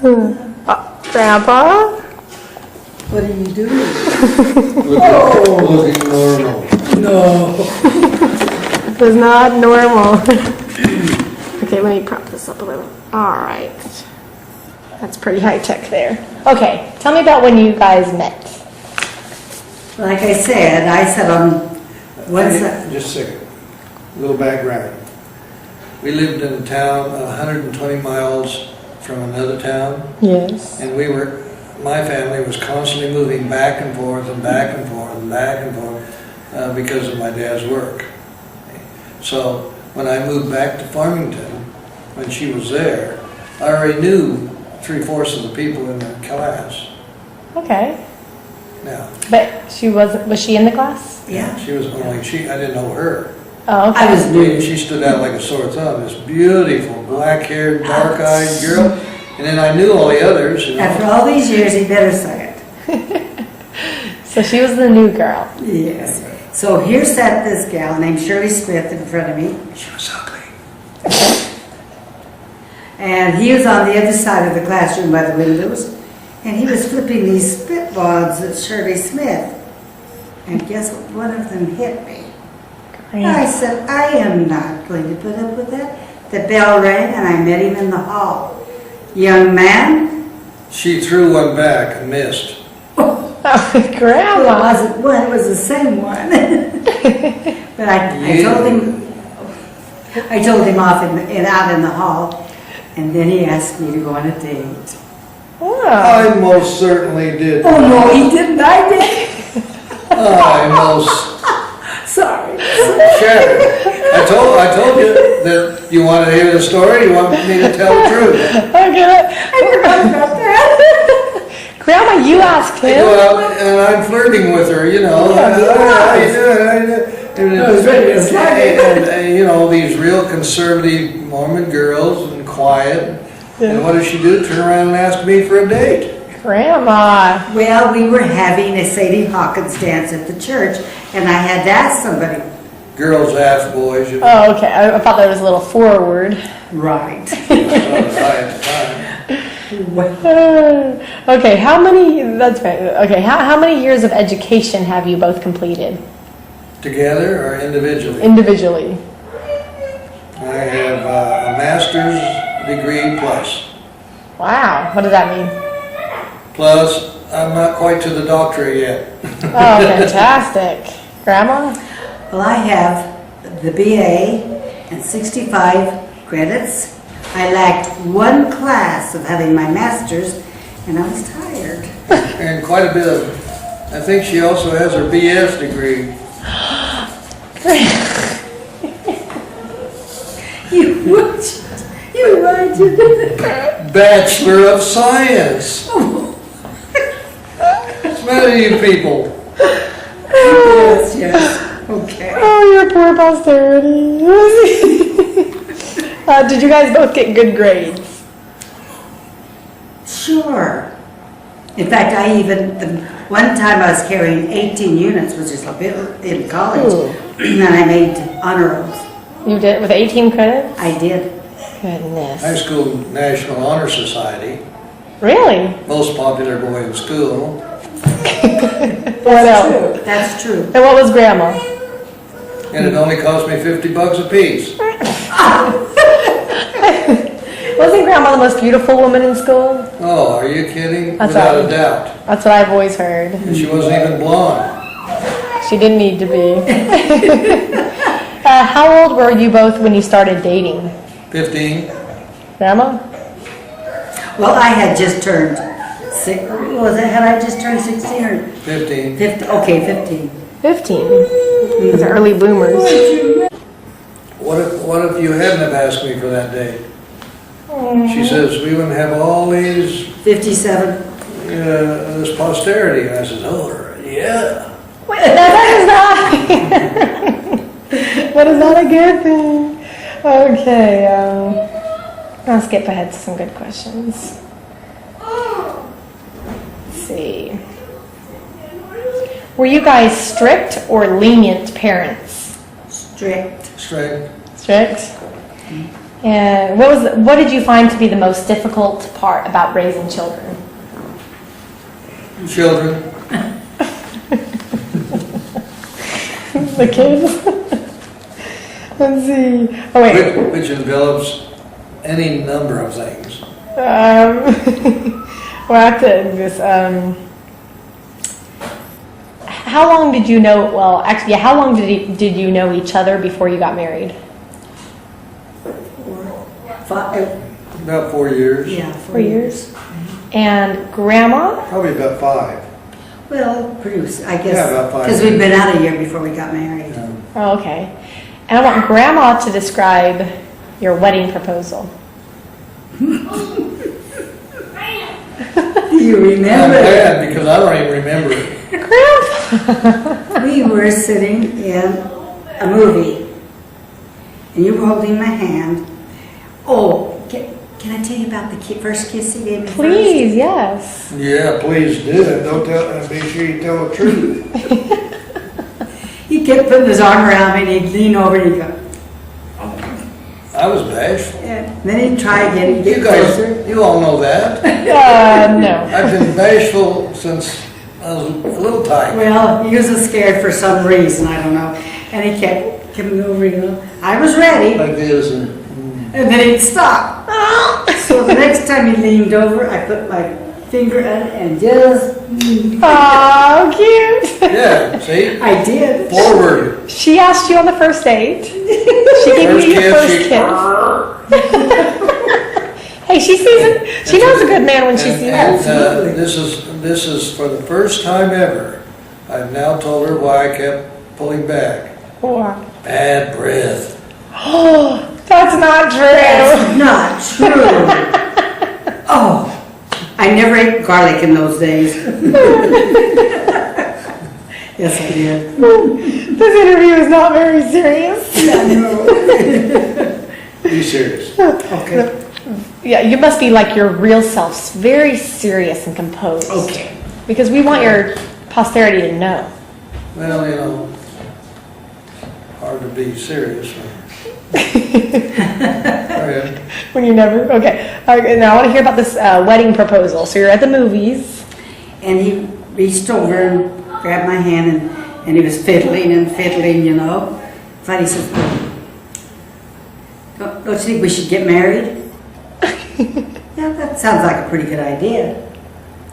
Grandpa? What are you doing? Looking normal. No. It was not normal. Okay, let me prop this up a little. All right. That's pretty high tech there. Okay, tell me about when you guys met. Like I said on one side. Just a second. A little background. We lived in a town 120 miles from another town, Yes. and my family was constantly moving back and forth and back and forth and back and forth because of my dad's work. So when I moved back to Farmington, when she was there, I already knew 3/4 of the people in the class. Okay. Now, But was she in the class? Yeah. she was I didn't know her. Oh, okay. I was new. She stood out like a sore thumb. This beautiful, black-haired, dark-eyed girl. And then I knew all the others. You know. After all these years, he better say it. So she was the new girl. Yes. So here sat this gal named Shirley Smith in front of me. She was ugly. And he was on the other side of the classroom by the windows. And he was flipping these spitwads at Shirley Smith. And guess what? One of them hit me. I said, I am not going to put up with that. The bell rang and I met him in the hall. Young man. She threw one back and missed. Oh, Well, it Grandma. wasn't one, it was the same one. But I told him off out in the hall. And then he asked me to go on a date. Wow. I most certainly did. Oh, no, he didn't. I did. I most Sorry. shattered. I told you that you want to hear the story. You want me to tell the truth. Okay. I forgot about that. Grandma, you asked I him. go out and I'm flirting with her, you know. How you doing? I was ready to slide it. And, you know, these real conservative Mormon girls and quiet. And what does she do? Turn around and ask me for a date. Grandma. Well, we were having a Sadie Hawkins dance at the church, and I had to ask somebody. Girls ask boys, you know. Oh, okay. I thought that was a little forward. Right. Okay, that's right. Okay, how many years of education have you both completed? Together or individually? Individually. I have a master's degree plus. Wow, what does that mean? Plus, I'm not quite to the doctorate yet. Oh, fantastic. Grandma? Well, I have the BA and 65 credits. I lacked one class of having my master's, and I was tired. And quite a bit of, I think she also has her BS degree. You right. Bachelor of Science. What's the matter with you people? Yes. Okay. Oh, your poor posterity. Did you guys both get good grades? Sure. In fact, the one time I was carrying 18 units, which is a bit in college, Ooh. and I made honor rolls. You did with 18 credits? I did. Goodness. High School National Honor Society. Really? Most popular boy in school. What else? True. That's true. And what was Grandma? And it only cost me $50 a piece. Wasn't Grandma the most beautiful woman in school? Oh, are you kidding? That's Without right. a doubt. That's what I've always heard. And she wasn't even blonde. She didn't need to be. How old were you both when you started dating? 15. Grandma? Well, I had just turned had I just turned 16 or 15. 15? Okay, 15. 15. These are early bloomers. What if you hadn't have asked me for that date? She says, we wouldn't have all these, 57. this posterity. And I says, oh, yeah. Wait, that is not a good thing. Okay, I'll skip ahead to some good questions. Let's see. Were you guys strict or lenient parents? Strict. Straight. Strict? And what did you find to be the most difficult part about raising children? Children. The kids. Let's see. Oh wait. Which envelops any number of things. We'll have to this. How long did you know? Well, actually, yeah, how long did you know each other before you got married? 5, About 4 years. yeah, 4 years. And grandma? Probably about 5. Well, pretty, I guess, Yeah, about 5 because we'd been out a year before we got married. Yeah. Oh, okay. And I want grandma to describe your wedding proposal. Do you I'm remember? glad because I don't even remember it. Grandpa! We were sitting in a movie, and you were holding my hand. Oh, can I tell you about the first kiss he gave me first? Please, yes. Yeah, please do. Don't tell. Be sure you tell the truth. He kept putting his arm around me, and he'd lean over and he'd go, I was bashful. yeah. Then he'd try again, he'd You get guys, closer. you all know that. No. I've been bashful since I was a little tight. Well, he was scared for some reason, I don't know. And he kept coming over, you know. I was ready, Like this, and and then he'd stop. So the next time he leaned over, I put my finger on it and just, Oh, cute. yeah, see, I did. forward. She asked you on the first date. She gave First you your kiss, first kiss. Hey, she sees it. She knows a good man when she sees it. Absolutely. This is for the first time ever. I've now told her why I kept pulling back. Or, Bad breath. oh, that's not true. That's not true. Oh, I never ate garlic in those days. Yes, I did. This interview is not very serious. Be serious. Okay. Yeah, you must be like your real self, very serious and composed. Okay. Because we want your posterity to know. Well, you know, hard to be serious. Okay. When you never, okay. Now I want to hear about this wedding proposal. So you're at the movies. And he reached over and grabbed my hand, and he was fiddling and fiddling, you know. Finally he says, don't you think we should get married? Yeah, that sounds like a pretty good idea.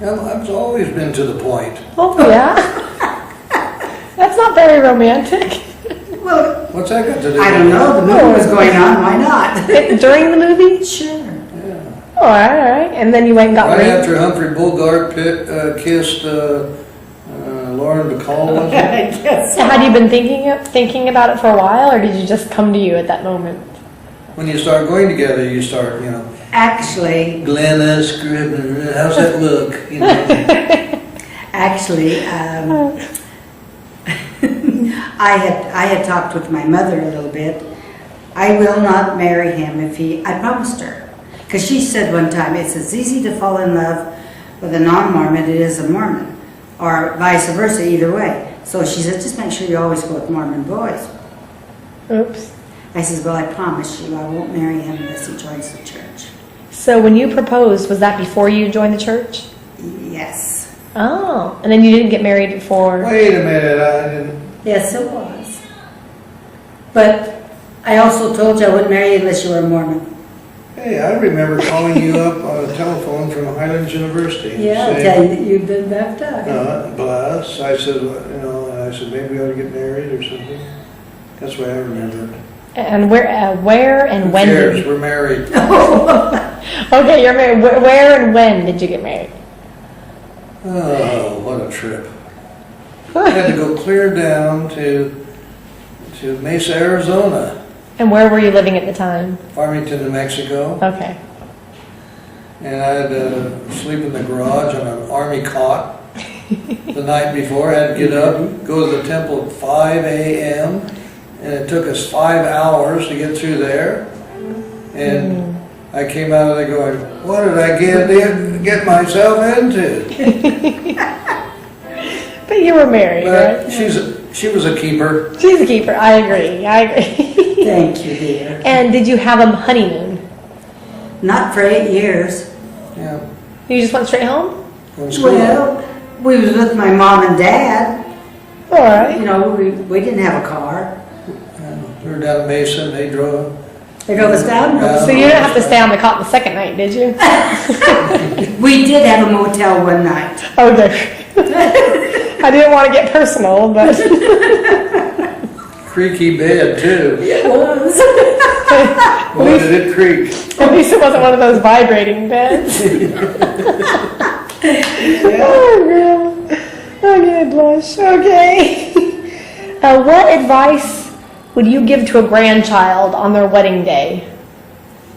Well, I've always been to the point. Oh, yeah? That's not very romantic. Well, What's that got to do? I don't know, the movie was going on, why not? During the movie? Sure. Yeah. All right. And then you went and got Right married? after Humphrey Bogart kissed Lauren Bacall, was it? I guess So had you been thinking about it for a while, or did you just come to you at that moment? When you start going together, you start, you know, Actually, Glenna Scribner, how's that look? You know. Actually, I had talked with my mother a little bit. I will not marry him if I promised her. Because she said one time, it's as easy to fall in love with a non-Mormon it is a Mormon. Or vice versa, either way. So she said, just make sure you always go with Mormon boys. Oops. I says, well, I promise you, I won't marry him unless he joins the church. So when you proposed, was that before you joined the church? Yes. Oh. And then you didn't get married before? Wait a minute, I didn't. Yes, it was. But I also told you I wouldn't marry you unless you were a Mormon. Hey, I remember calling you up on a telephone from Highlands University. Yeah, I'll saying, tell you that you've been baptized. bless. I said, you know, and I said maybe we ought to get married or something. That's what I remember. And where and when Who did cares? you? We're married. Okay, you're married. Where and when did you get married? Oh, what a trip. I had to go clear down to Mesa, Arizona, And where were you living at the time? Farmington, New Mexico. Okay. And I had to sleep in the garage on an army cot the night before. I had to get up, go to the temple at 5 a.m. And it took us 5 hours to get through there. And I came out of there going, what did I get myself into? But you were married, But right? she was a keeper. She's a keeper. I agree. Thank you, dear. And did you have a honeymoon? Not for 8 years. Yeah. You just went straight home? From school. Well, we was with my mom and dad. All right. You know, we didn't have a car. We were down in Mesa, and they drove. They drove us down. So you didn't have to stay on the cot the second night, did you? We did have a motel one night. Okay. I didn't want to get personal, but Creaky bed, too. It was. Boy, did it creak. at least it wasn't one of those vibrating beds. Oh, girl. I'm gonna blush. Okay. What advice would you give to a grandchild on their wedding day?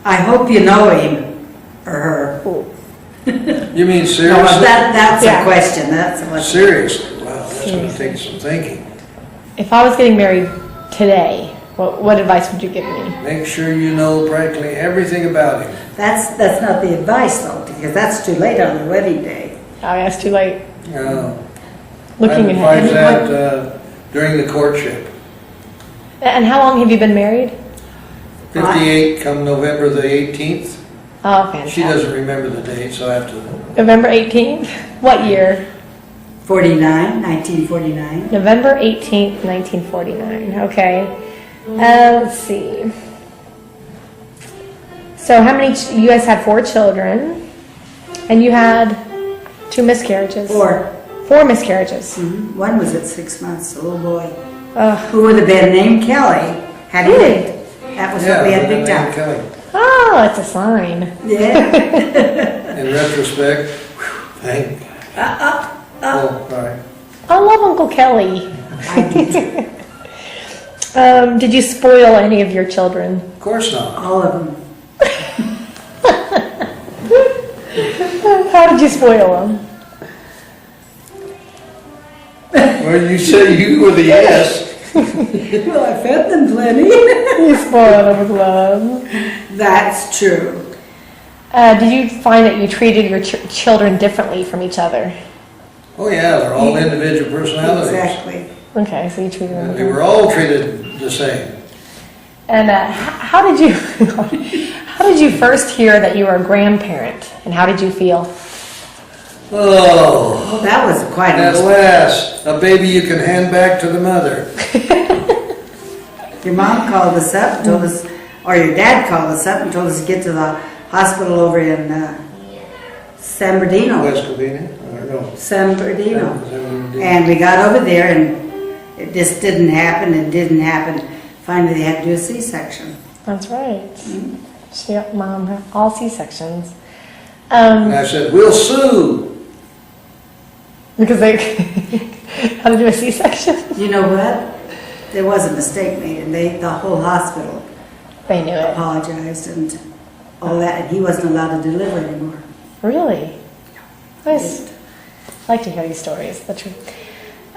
I hope you know him or her. You mean No, seriously? that's Yeah. a question. That's a Seriously? Wow, that's going to take some thinking. If I was getting married today, what advice would you give me? Make sure you know practically everything about him. That's not the advice though, because that's too late on the wedding day. Oh, yeah, it's too late. I Looking advise ahead. that during the courtship. And how long have you been married? 58 come November the 18th. Oh, fantastic. She doesn't remember the date, so I have to. November 18th? What year? 1949. November 18th, 1949. Okay. Let's see. So how many, you guys had 4 children, and you had 2 miscarriages? 4. 4 miscarriages. One was at 6 months, a little boy, Ugh. who would have been named Kelly had he lived. That was what we had picked Name out. Kelly. Oh, it's a sign. Yeah. In retrospect, thank. Oh, all right. I love Uncle Kelly. I did. Did you spoil any of your children? Of course not. All of them. How did you spoil them? Well, you say you were the yes. Well, I fed them plenty. You spoiled them with love. That's true. Did you find that you treated your children differently from each other? Oh yeah, they're all individual personalities. Exactly. Okay, so you treated them. They were all treated the same. And how did you how did you first hear that you were a grandparent, and how did you feel? Oh, Well, that was quite at a... last, a baby you can hand back to the mother. Your mom called us up and told us, or your dad called us up and told us to get to the hospital over in San Bernardino. West Covina? No. San Bernardino. San Bernardino. And we got over there and it just didn't happen and didn't happen. Finally, they had to do a C-section. That's right. Mom had all C-sections. And I said, we'll sue. Because they had to do a C-section. You know what? There was a mistake made, and the whole hospital They knew it. apologized and all that, and he wasn't allowed to deliver anymore. Really? Nice. I like to hear these stories. That's true.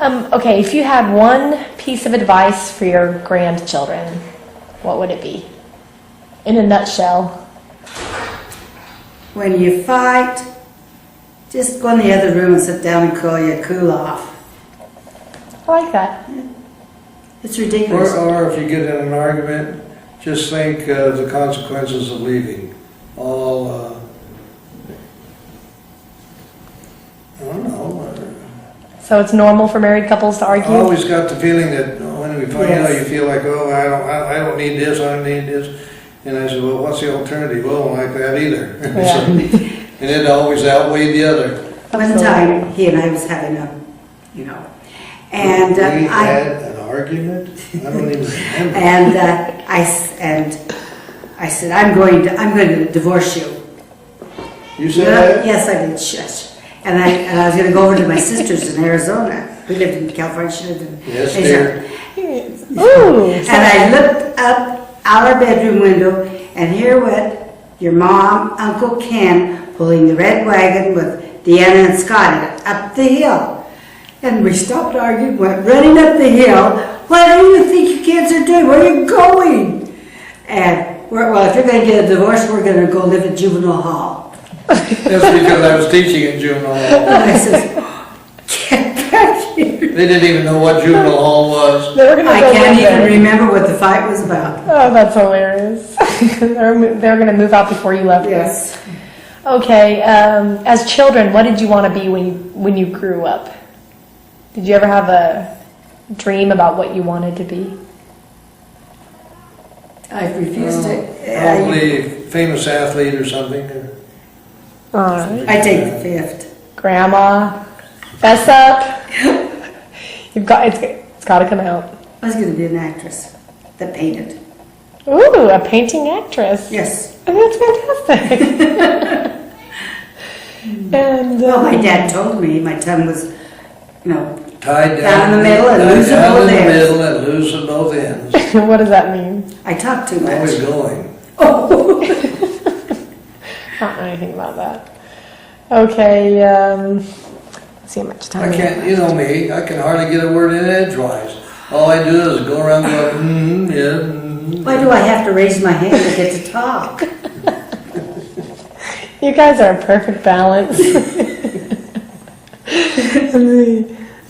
Okay, if you had one piece of advice for your grandchildren, what would it be? In a nutshell. When you fight, just go in the other room and sit down and cool off. I like that. It's ridiculous. Or if you get in an argument, just think of the consequences of leaving. All, I don't know. So it's normal for married couples to argue? I always got the feeling that when we find Yes. out, you feel like, oh, I don't need this, I don't need this. And I said, well, what's the alternative? Well, I don't like that either. Yeah. And it always outweighed the other. One time, he and I was having and We had an argument? I don't even remember. and I said, I'm going to divorce you. You said that? Yes, I did. Shush. And I was going to go over to my sister's in Arizona. We lived in California. She lived in Yes, Arizona. dear. Ooh! And I looked up out our bedroom window, and here went your mom, Uncle Ken, pulling the red wagon with Deanna and Scott in it up the hill. And we stopped arguing, went running up the hill. What do you think you kids are doing? Where are you going? And well, if you're going to get a divorce, we're going to go live in juvenile hall. That's because I was teaching in juvenile hall. And I said, get back They didn't even know what juvenile hall was. They were gonna I go can't live there. even remember what the fight was about. Oh, that's hilarious. They're going to move out before you left. Yes. Okay. As children, what did you want to be when you grew up? Did you ever have a dream about what you wanted to be? I've refused it. Probably famous athlete or something. All right. I take the fifth. Grandma, fess up. It's got to come out. I was going to be an actress that painted. Ooh, a painting actress. Yes. I think that's fantastic. And Well, my dad told me my tongue was, Tied Down in the middle and loose at down both in the ends. middle and loose at both ends. what does that mean? I talk too much. Always going. Oh. I don't know anything about that. Okay. Let's see how much time. I can't, you know me, I can hardly get a word in edgewise. All I do is go around going, yeah, Why do I have to raise my hand to get to talk? You guys are a perfect balance.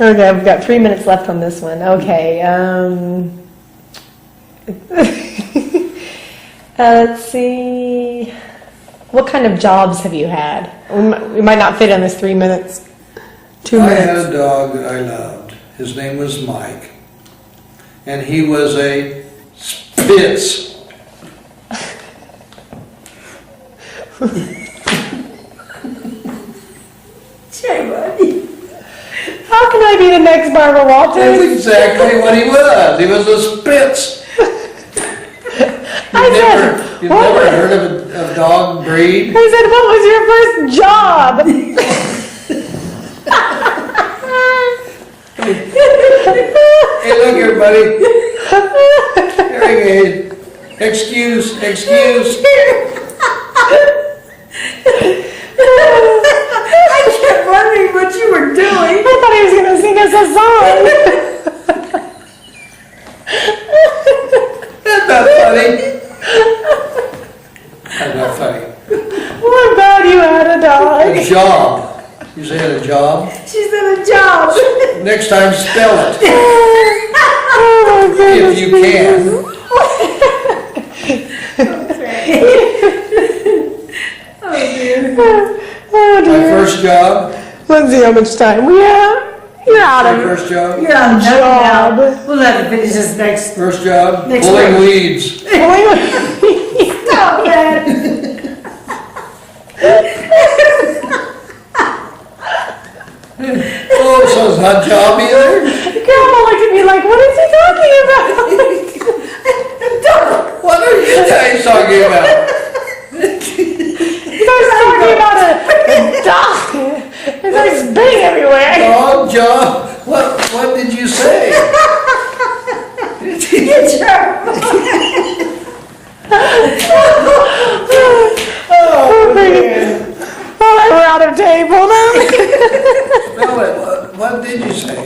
Okay, I've got 3 minutes left on this one. Okay. Let's see. What kind of jobs have you had? We might not fit in this 3 minutes. 2 I minutes. had a dog that I loved. His name was Mike. And he was a Spitz. Buddy. How can I be the next Barbara That's Walters? exactly what he was. He was a Spitz. You've never heard of a dog breed? I said, what was your first job? Hey, look here, buddy. Hearing aid. Excuse. I kept wondering what you were doing. I thought he was going to sing us a song. That's not funny. That's not funny. Well, I'm glad you had a dog. A job. You say a job? She's in a job. Next time, spell it. Oh my goodness. If you can. Oh dear. Oh My dear. first job. Let's see how much time we have. You're out My of first job. You're on the Job. job. We'll have to finish this next. First job. Next Pulling one. weeds. Stop that. Oh, so it's not a job either? Grandma looked at me like, what is he talking about? What are you guys talking about? He starts talking about a dog. He starts spitting everywhere. Dog job? What did you say? Get your. Oh, man. Oh, we're out of tape. Hold on. Spell it. What did you say?